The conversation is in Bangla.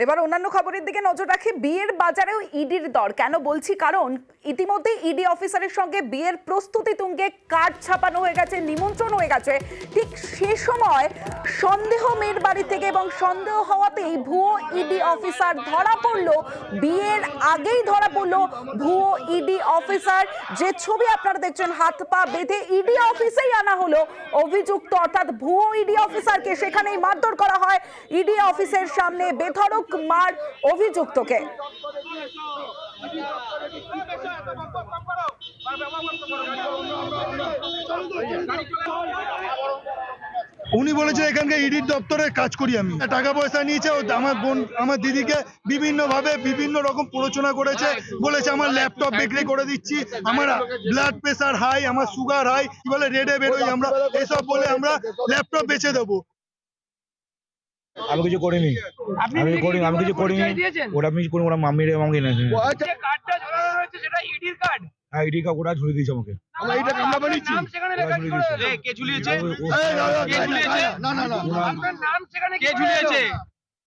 এবার অন্যান্য খবরের দিকে নজর রাখি। বিয়ের বাজারেও ইডির দর। কেন বলছি, কারণ ইতিমধ্যে ইডি অফিসারের সঙ্গে বিয়ের প্রস্তুতি তুঙ্গে কার্ড ছাপানো হয়ে গেছে, নিমন্ত্রণ হয়ে গেছে। ঠিক সে সময় সন্দেহ মেয়ের বাড়ি থেকে, এবং সন্দেহ হওয়াতেই ভুয়ো ইডি অফিসার ধরা পড়লো। বিয়ের আগেই ধরা পড়লো ভুয়ো ইডি অফিসার। যে ছবি আপনারা দেখছেন, হাত পা বেঁধে ইডি অফিসেই আনা হলো অভিযুক্ত, অর্থাৎ ভুয়ো ইডি অফিসারকে। সেখানেই মারধর করা হয় ইডি অফিসের সামনে, বেধড়ক মার অভিযুক্তকে। উনি বলেছে এখানকার ইডির দপ্তরে কাজ করি আমি, টাকা পয়সা নিয়েছে। আমার বোন আমার দিদিকে বিভিন্ন ভাবে বিভিন্ন রকম প্ররোচনা করেছে, বলেছে আমার ল্যাপটপ বিক্রি করে দিচ্ছি, আমার ব্লাড প্রেসার হাই, আমার সুগার হাই, কি বলে রেডে বেরোই আমরা, এসব বলে আমরা ল্যাপটপ বেচে দেবো। আমি কিছু করিনি, আমি কিছু করিনি, ওরা আমি কিছু করিনি, ওরা মাম্মিরে আমাকে এনেছে। কার্ডটা ঝোলানো রয়েছে সেটা ইডির কার্ড। হ্যাঁ, ইডি কার্ড ওরা ঝুলিয়ে দিয়েছে আমাকে। আমরা এটা আমরা বানিয়েছি। নাম সেখানে লেখা ছিল। কে ঝুলিয়েছে? কে ঝুলিয়েছে? না না না আপনার নাম সেখানে কে ঝুলিয়েছে?